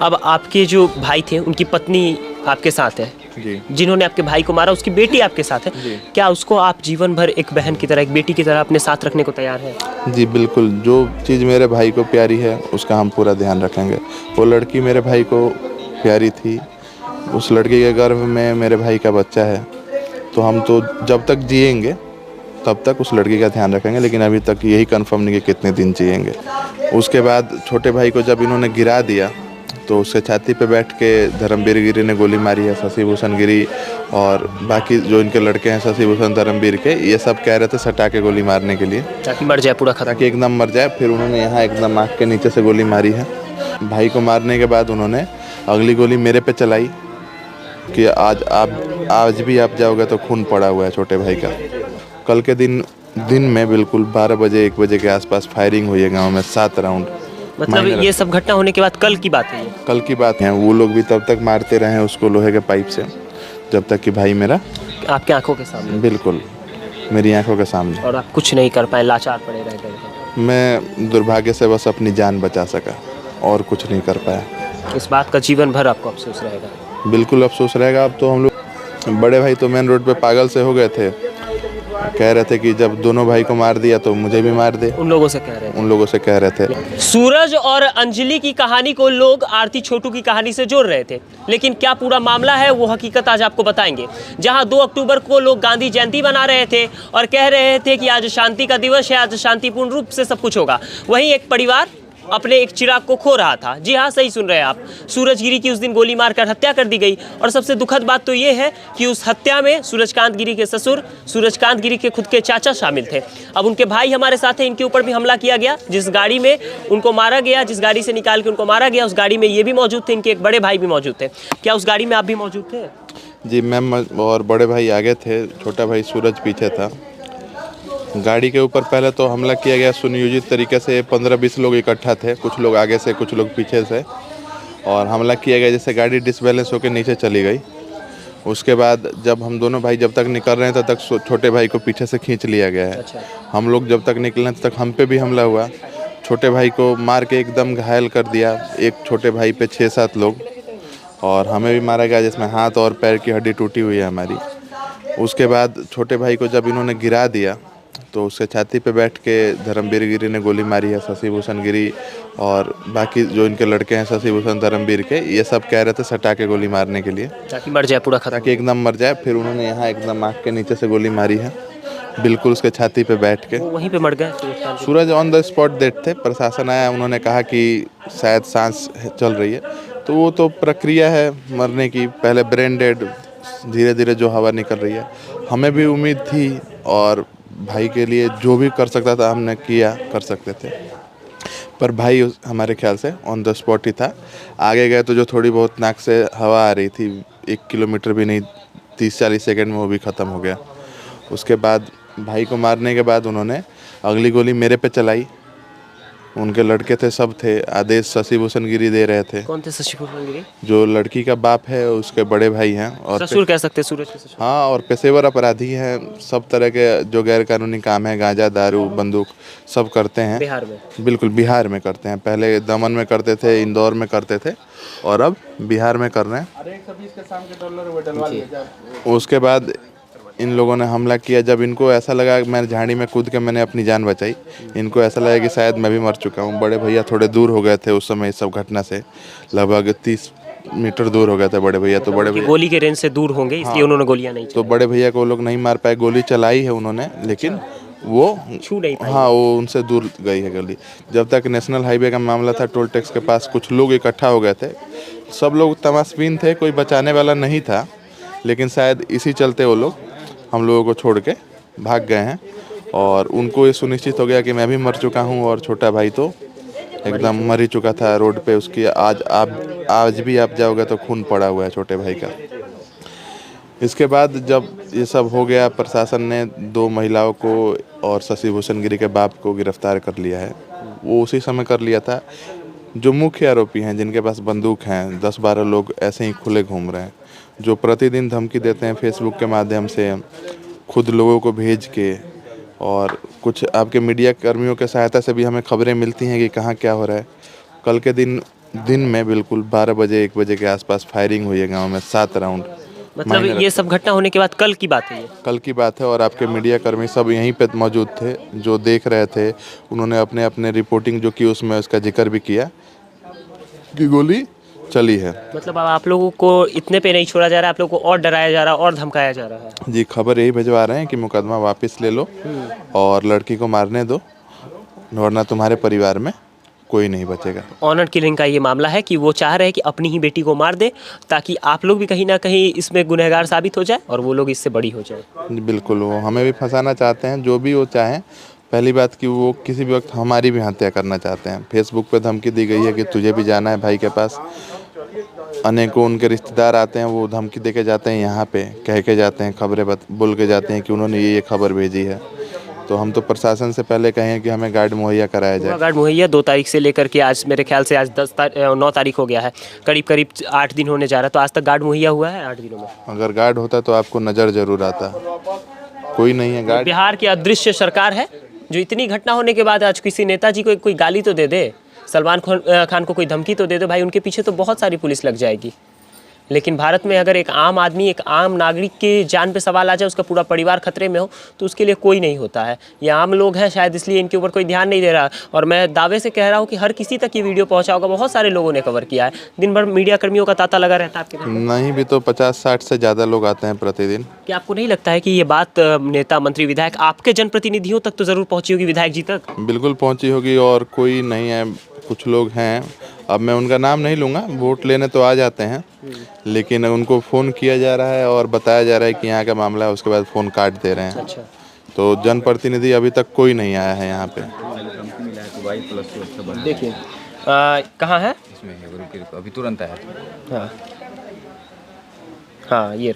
अब आपके जो भाई थे उनकी पत्नी आपके साथ है जी जिन्होंने आपके भाई को मारा, उसकी बेटी आपके साथ है। जी क्या उसको आप जीवन भर एक बहन की तरह, एक बेटी की तरह अपने साथ रखने को तैयार हैं? जी बिल्कुल, जो चीज़ मेरे भाई को प्यारी है उसका हम पूरा ध्यान रखेंगे। वो लड़की मेरे भाई को प्यारी थी, उस लड़की के गर्भ में मेरे भाई का बच्चा है, तो हम तो जब तक जिएंगे तब तक उस लड़की का ध्यान रखेंगे, लेकिन अभी तक यही कंफर्म नहीं कि कितने दिन जिएंगे। उसके बाद छोटे भाई को जब इन्होंने गिरा दिया तो उसके छाती पे बैठ के धर्मवीर गिरी ने गोली मारी है, शशि भूषण गिरी और बाकी जो इनके लड़के हैं शशि भूषण धर्मवीर के, ये सब कह रहे थे सटा के गोली मारने के लिए, ताकि मर जाए, पूरा खत्म। ताकि एकदम मर जाए। फिर उन्होंने यहाँ एकदम आँख के नीचे से गोली मारी है। भाई को मारने के बाद उन्होंने अगली गोली मेरे पे चलाई कि आज भी आप जाओगे तो खून पड़ा हुआ है छोटे भाई का। कल के दिन में बिल्कुल 12 बजे 1 बजे के आसपास फायरिंग हुई है गाँव में 7 राउंड। मतलब ये सब घटना होने के बाद कल की बात है ये? कल की बात है। वो लोग भी तब तक मारते रहे हैं उसको लोहे के पाइप से जब तक कि भाई मेरा आपके आंखों के सामने? बिल्कुल मेरी आंखों के सामने। और आप कुछ नहीं कर पाए, लाचार पड़े रह गए? मैं दुर्भाग्य से बस अपनी जान बचा सका और कुछ नहीं कर पाया। इस बात का जीवन भर आपको अफसोस रहेगा? बिल्कुल अफसोस रहेगा। अब तो हम लोग, बड़े भाई तो मेन रोड पे पागल से हो गए थे, कह रहे थे कि जब दोनों भाई को मार दिया तो मुझे भी मार दे। उन लोगों से कह रहे थे। सूरज और अंजलि की कहानी को लोग आरती छोटू की कहानी से जोड़ रहे थे, लेकिन क्या पूरा मामला है वो हकीकत आज आपको बताएंगे। जहां 2 अक्टूबर को लोग गांधी जयंती मना रहे थे और कह रहे थे कि आज शांति का दिवस है, आज शांतिपूर्ण रूप से सब कुछ होगा, वहीं एक परिवार अपने एक चिराग को खो रहा था। जी हाँ, सही सुन रहे हैं आप, सूरज गिरी की उस दिन गोली मारकर हत्या कर दी गई। और सबसे दुखद बात तो ये है कि उस हत्या में सूरजकांत गिरी के ससुर, सूरजकांत गिरी के खुद के चाचा शामिल थे। अब उनके भाई हमारे साथ हैं, इनके ऊपर भी हमला किया गया। जिस गाड़ी में उनको मारा गया, जिस गाड़ी से निकाल के उनको मारा गया, उस गाड़ी में ये भी मौजूद थे, इनके एक बड़े भाई भी मौजूद थे। क्या उस गाड़ी में आप भी मौजूद थे? जी मैम, और बड़े भाई आगे थे, छोटा भाई सूरज पीछे था। गाड़ी के ऊपर पहले तो हमला किया गया सुनियोजित तरीके से। 15-20 लोग इकट्ठा थे, कुछ लोग आगे से कुछ लोग पीछे से, और हमला किया गया जिससे गाड़ी डिसबैलेंस होकर नीचे चली गई। उसके बाद जब हम दोनों भाई जब तक निकल रहे हैं तब तक छोटे भाई को पीछे से खींच लिया गया है। अच्छा। हम लोग जब तक निकले तब तक हम पे भी हमला हुआ, छोटे भाई को मार के एकदम घायल कर दिया। एक छोटे भाई पे 6-7 लोग, और हमें भी मारा गया जिसमें हाथ और पैर की हड्डी टूटी हुई है हमारी। उसके बाद छोटे भाई को जब इन्होंने गिरा दिया तो उसके छाती पे बैठ के धर्मवीर गिरी ने गोली मारी है, शशि भूषण गिरी और बाकी जो इनके लड़के हैं शशि भूषण धर्मवीर के, ये सब कह रहे थे सटा के गोली मारने के लिए, ताकि मर जाए, पूरा खत्म, ताकि एकदम मर जाए। फिर उन्होंने यहाँ एकदम आँख के नीचे से गोली मारी है, बिल्कुल उसके छाती पे बैठ के। वहीं पे मर गए सूरज ऑन द स्पॉट डेड थे। प्रशासन आया, उन्होंने कहा कि शायद सांस चल रही है, तो वो तो प्रक्रिया है मरने की। पहले ब्रेन डेड, धीरे धीरे जो हवा निकल रही है। हमें भी उम्मीद थी और भाई के लिए जो भी कर सकता था हमने किया, कर सकते थे, पर भाई हमारे ख्याल से ऑन द स्पॉट ही था। आगे गए तो जो थोड़ी बहुत नाक से हवा आ रही थी, 1 किलोमीटर भी नहीं, 30-40 सेकंड में वो भी ख़त्म हो गया। उसके बाद भाई को मारने के बाद उन्होंने अगली गोली मेरे पे चलाई। उनके लड़के थे, सब थे, आदेश शशि भूषण गिरी दे रहे थे। कौन थे शशि भूषण गिरी? जो लड़की का बाप है, उसके बड़े भाई हैं और ससुर कह सकते हैं, सूरज के ससुर। हाँ, और पेशेवर अपराधी हैं। सब तरह के जो गैर कानूनी काम है, गांजा, दारू, बंदूक, सब करते हैं बिहार में। बिल्कुल बिहार में करते हैं। पहले दमन में करते थे, इंदौर में करते थे, और अब बिहार में कर रहे हैं। उसके बाद इन लोगों ने हमला किया। जब इनको ऐसा लगा, मैं झाड़ी में कूद के मैंने अपनी जान बचाई, इनको ऐसा लगा कि शायद मैं भी मर चुका हूँ। बड़े भैया थोड़े दूर हो गए थे उस समय, इस सब घटना से लगभग 30 मीटर दूर हो गए थे बड़े भैया। तो बड़े भैया गोली के रेंज से दूर होंगे, इसलिए उन्होंने गोलियां नहीं तो बड़े भैया को लोग नहीं मार पाए। गोली चलाई है उन्होंने, लेकिन वो छू नहीं पाई। हाँ, वो उनसे दूर गई है गोली। जब तक नेशनल हाईवे का मामला था, टोल टैक्स के पास कुछ लोग इकट्ठा हो गए थे। सब लोग तमाशबीन थे, कोई बचाने वाला नहीं था, लेकिन शायद इसी चलते वो लोग हम लोगों को छोड़ के भाग गए हैं। और उनको ये सुनिश्चित हो गया कि मैं भी मर चुका हूँ और छोटा भाई तो एकदम मर ही चुका था रोड पे। उसकी आज भी आप जाओगे तो खून पड़ा हुआ है छोटे भाई का। इसके बाद जब ये सब हो गया, प्रशासन ने 2 महिलाओं को और शशि भूषण गिरी के बाप को गिरफ्तार कर लिया है। वो उसी समय कर लिया था। जो मुख्य आरोपी हैं, जिनके पास बंदूक हैं, 10-12 लोग ऐसे ही खुले घूम रहे हैं, जो प्रतिदिन धमकी देते हैं फेसबुक के माध्यम से, खुद लोगों को भेज के, और कुछ आपके मीडिया कर्मियों के सहायता से भी हमें खबरें मिलती हैं कि कहाँ क्या हो रहा है। कल के दिन दिन में बिल्कुल 12 बजे 1 बजे के आसपास फायरिंग हुई है गांव में 7 राउंड। मतलब ये सब घटना होने के बाद कल की बात है ये? कल की बात है और आपके मीडिया कर्मी सब यहीं पे मौजूद थे जो देख रहे थे। उन्होंने अपने अपने रिपोर्टिंग जो की उसमें उसका जिक्र भी किया कि गोली चली है। मतलब अब आप लोगों को इतने पे नहीं छोड़ा जा रहा है, आप लोगों को और डराया जा रहा है और धमकाया जा रहा है। जी, खबर यही भिजवा रहे हैं कि मुकदमा वापस ले लो और लड़की को मारने दो, वरना तुम्हारे परिवार में कोई नहीं बचेगा। ऑनर किलिंग का ये मामला है कि वो चाह रहे हैं कि अपनी ही बेटी को मार दे ताकि आप लोग भी कहीं ना कहीं इसमें गुनहगार साबित हो जाए और वो लोग इससे बड़ी हो जाए। बिल्कुल, वो हमें भी फंसाना चाहते हैं, जो भी वो चाहें। पहली बात कि वो किसी भी वक्त हमारी भी हत्या करना चाहते हैं। फेसबुक पे धमकी दी गई है कि तुझे भी जाना है भाई के पास। अनेकों उनके रिश्तेदार आते हैं, वो धमकी दे के जाते हैं, यहाँ पे कह के जाते हैं, खबरें बोल के जाते हैं कि उन्होंने ये खबर भेजी है। तो हम तो प्रशासन से पहले कहें कि हमें गार्ड मुहैया कराया जाए। गार्ड मुहैया 2 तारीख से लेकर के आज मेरे ख्याल से आज 9 तारीख हो गया है, करीब 8 दिन होने जा रहा है। तो आज तक गार्ड मुहैया हुआ है 8 दिनों में? अगर गार्ड होता तो आपको नज़र जरूर आता, कोई नहीं है गार्ड। बिहार की अदृश्य सरकार है जो इतनी घटना होने के बाद आज किसी नेताजी को कोई गाली तो दे दे, सलमान खान को कोई धमकी तो दे दो भाई, उनके पीछे तो बहुत सारी पुलिस लग जाएगी। लेकिन भारत में अगर एक आम आदमी, एक आम नागरिक की जान पे सवाल आ जाए, उसका पूरा परिवार खतरे में हो, तो उसके लिए कोई नहीं होता है। ये आम लोग हैं शायद, इसलिए इनके ऊपर कोई ध्यान नहीं दे रहा। और मैं दावे से कह रहा हूँ कि हर किसी तक ये वीडियो पहुँचा होगा, बहुत सारे लोगों ने कवर किया है। दिन भर मीडिया कर्मियों का तांता लगा रहता है आपके घर में? नहीं भी तो 50-60 से ज़्यादा लोग आते हैं प्रतिदिन। क्या आपको नहीं लगता है कि ये बात नेता, मंत्री, विधायक, आपके जनप्रतिनिधियों तक तो ज़रूर पहुँची होगी, विधायक जी तक? बिल्कुल पहुंची होगी, और कोई नहीं है, कुछ लोग हैं, अब मैं उनका नाम नहीं लूँगा, वोट लेने तो आ जाते हैं, लेकिन उनको फ़ोन किया जा रहा है और बताया जा रहा है कि यहाँ का मामला है, उसके बाद फ़ोन काट दे रहे हैं। अच्छा। तो जनप्रतिनिधि अभी तक कोई नहीं आया है यहाँ पे। देखिए कहाँ है? इसमें है, अभी तुरंत आया। हाँ हाँ, ये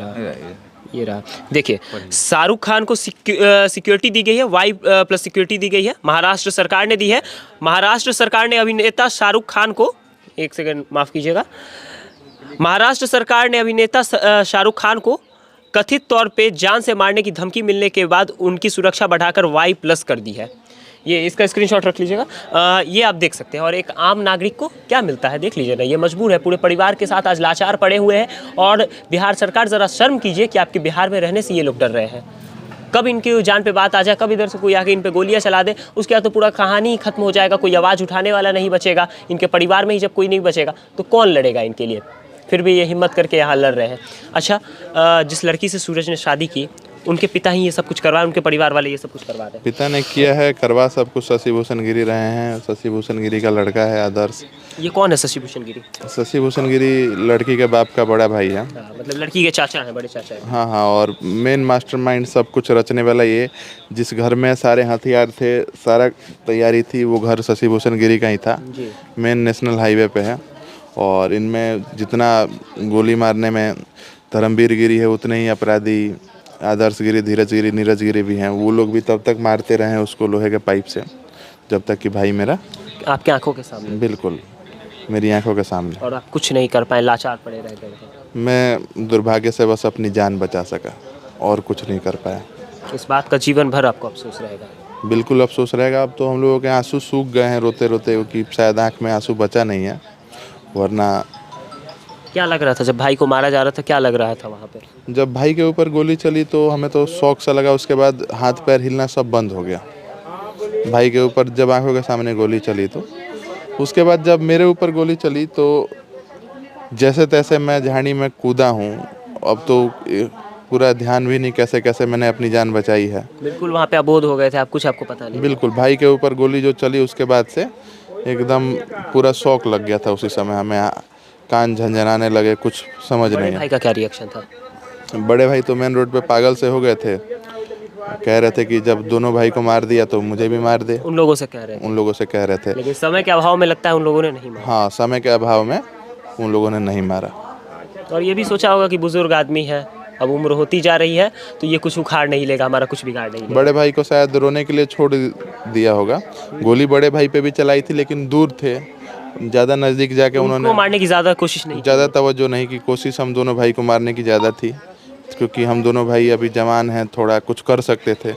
रहा। देखिए, शाहरुख खान को सिक्योरिटी दी गई है, Y+ सिक्योरिटी दी गई है, महाराष्ट्र सरकार ने दी है। महाराष्ट्र सरकार ने अभिनेता शाहरुख खान को, एक सेकंड माफ़ कीजिएगा, महाराष्ट्र सरकार ने अभिनेता शाहरुख खान को कथित तौर पे जान से मारने की धमकी मिलने के बाद उनकी सुरक्षा बढ़ाकर Y+ कर दी है। ये इसका स्क्रीनशॉट रख लीजिएगा। ये आप देख सकते हैं। और एक आम नागरिक को क्या मिलता है देख लीजिए ना, ये मजबूर है, पूरे परिवार के साथ आज लाचार पड़े हुए हैं। और बिहार सरकार ज़रा शर्म कीजिए कि आपके बिहार में रहने से ये लोग डर रहे हैं। कब इनकी जान पे बात आ जाए, कब इधर से कोई आके इन पे गोलियां चला दे, उसके बाद तो पूरा कहानी ही खत्म हो जाएगा। कोई आवाज़ उठाने वाला नहीं बचेगा। इनके परिवार में ही जब कोई नहीं बचेगा तो कौन लड़ेगा इनके लिए? फिर भी ये हिम्मत करके यहाँ लड़ रहे हैं। अच्छा, जिस लड़की से सूरज ने शादी की, उनके पिता ही ये सब कुछ करवाए, उनके परिवार वाले ये सब कुछ करवा रहे हैं? पिता ने किया है, करवा सब कुछ शशि भूषण गिरी रहे हैं। शशि भूषण गिरी का लड़का है आदर्श। ये कौन है शशि भूषण गिरी? शशि भूषण गिरी लड़की के बाप का बड़ा भाई है। मतलब लड़की के चाचा हैं, बड़े चाचा हैं। हाँ हाँ, और मेन मास्टरमाइंड सब कुछ रचने वाला ये, जिस घर में सारे हथियार थे, सारा तैयारी थी, वो घर शशि भूषण गिरी का ही था। मेन नेशनल हाईवे पे है। और इनमें जितना गोली मारने में धर्मवीर गिरी है, उतने ही अपराधी आदर्श गिरी, धीरज गिरी, नीरज गिरी भी हैं। वो लोग भी तब तक मारते रहे उसको लोहे के पाइप से, जब तक कि भाई मेरा आपकी आंखों के सामने? बिल्कुल, मेरी आंखों के सामने। और आप कुछ नहीं कर पाए, लाचार पड़े रह गए? मैं दुर्भाग्य से बस अपनी जान बचा सका और कुछ नहीं कर पाया। इस बात का जीवन भर आपको अफसोस रहेगा? बिल्कुल अफसोस रहेगा। अब तो हम लोगों के आंसू सूख गए हैं रोते रोते, कि शायद आँख में आंसू बचा नहीं है, वरना। क्या लग रहा था जब भाई को मारा जा रहा था, क्या लग रहा था वहाँ पर? जब भाई के ऊपर गोली चली तो हमें तो शौक सा लगा, उसके बाद हाथ पैर हिलना सब बंद हो गया। भाई के ऊपर जब आंखों के सामने गोली चली तो, उसके बाद जब मेरे ऊपर गोली चली तो जैसे तैसे मैं झाड़ी में कूदा हूँ। अब तो पूरा ध्यान भी नहीं कैसे कैसे मैंने अपनी जान बचाई है। बिल्कुल वहाँ पे अबोध हो गए थे आप, कुछ आपको पता नहीं? बिल्कुल, भाई के ऊपर गोली जो चली उसके बाद से एकदम पूरा शौक लग गया था। उसी समय हमें कान झंझनाने लगे, कुछ समझ नहीं आया। भाई का क्या रिएक्शन था? बड़े भाई तो मेन रोड पे पागल से हो गए थे, कह रहे थे कि जब दोनों भाई को मार दिया तो मुझे भी मार दे। उन लोगों से कह रहे थे? उन लोगों से कह रहे थे, लेकिन समय के अभाव में लगता है उन लोगों ने नहीं मारा। हाँ, समय के अभाव में उन लोगों ने नहीं मारा। और ये भी सोचा होगा कि बुजुर्ग आदमी है, अब उम्र होती जा रही है, तो ये कुछ उखाड़ नहीं लेगा, हमारा कुछ बिगाड़ नहीं लेगा। बड़े भाई को शायद रोने के लिए छोड़ दिया होगा। गोली बड़े भाई पे भी चलाई थी, लेकिन दूर थे, ज़्यादा नज़दीक जाके उन्होंने मारने की ज़्यादा कोशिश नहीं, ज़्यादा तवज्जो नहीं की। कोशिश हम दोनों भाई को मारने की ज़्यादा थी, क्योंकि हम दोनों भाई अभी जवान हैं, थोड़ा कुछ कर सकते थे।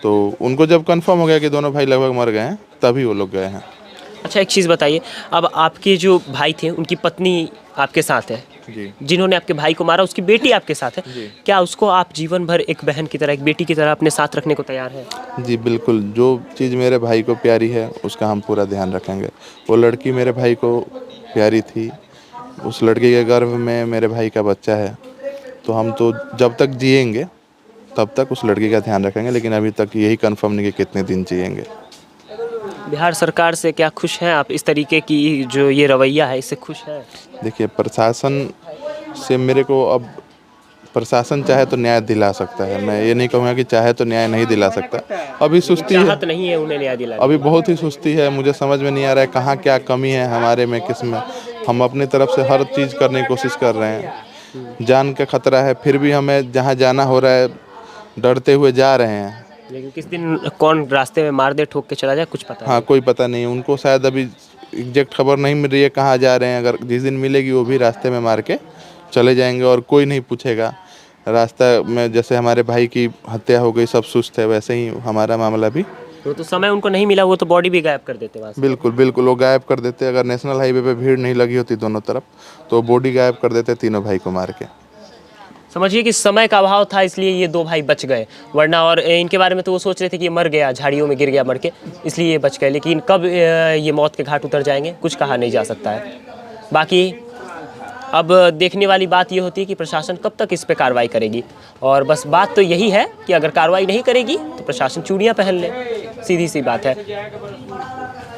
तो उनको जब कंफर्म हो गया कि दोनों भाई लगभग मर गए हैं, तभी वो लोग गए हैं। अच्छा, एक चीज़ बताइए, अब आपके जो भाई थे उनकी पत्नी आपके साथ है, जी जिन्होंने आपके भाई को मारा उसकी बेटी आपके साथ है, जी। क्या उसको आप जीवन भर एक बहन की तरह, एक बेटी की तरह अपने साथ रखने को तैयार हैं? जी बिल्कुल, जो चीज़ मेरे भाई को प्यारी है उसका हम पूरा ध्यान रखेंगे। वो लड़की मेरे भाई को प्यारी थी, उस लड़की के गर्भ में मेरे भाई का बच्चा है, तो हम तो जब तक जिएंगे तब तक उस लड़की का ध्यान रखेंगे, लेकिन अभी तक यही कंफर्म नहीं कि कितने दिन जिएंगे। बिहार सरकार से क्या खुश हैं आप? इस तरीके की जो ये रवैया है इससे खुश हैं? देखिए, प्रशासन से मेरे को अब प्रशासन चाहे तो न्याय दिला सकता है, मैं ये नहीं कहूँगा कि चाहे तो न्याय नहीं दिला सकता। अभी सुस्ती है, चाहत नहीं है उन्हें न्याय दिलाने अभी बहुत ही सुस्ती है, मुझे समझ में नहीं आ रहा है कहाँ क्या कमी है हमारे में, किस में। हम अपनी तरफ से हर चीज़ करने की कोशिश कर रहे हैं, जान का खतरा है फिर भी हमें जहाँ जाना हो रहा है डरते हुए जा रहे हैं। की। लेकिन किस दिन कौन रास्ते में मार दे, ठोक के चला जाए, कुछ पता हाँ, कोई पता नहीं, उनको शायद अभी एग्जैक्ट खबर नहीं मिल रही है कहाँ जा रहे हैं। अगर जिस दिन मिलेगी वो भी रास्ते में मार के चले जाएंगे और कोई नहीं पूछेगा। रास्ता में जैसे हमारे भाई की हत्या हो गई, सब सुस्त है, वैसे ही हमारा मामला भी। नहीं। तो समय उनको नहीं मिला, वो तो बॉडी भी गायब कर देते वहाँ से। बिल्कुल बिल्कुल, वो गायब कर देते। अगर नेशनल हाईवे पे भीड़ नहीं लगी होती दोनों तरफ तो बॉडी गायब कर देते तीनों भाई को मार के। समझिए कि समय का अभाव था, इसलिए ये दो भाई बच गए, वरना और इनके बारे में तो वो सोच रहे थे कि ये मर गया, झाड़ियों में गिर गया मर के, इसलिए ये बच गए। लेकिन कब ये मौत के घाट उतर जाएंगे कुछ कहा नहीं जा सकता है। बाकी अब देखने वाली बात ये होती है कि प्रशासन कब तक इस पे कार्रवाई करेगी। और बस बात तो यही है कि अगर कार्रवाई नहीं करेगी तो प्रशासन चूड़ियाँ पहन ले, सीधी सी बात है।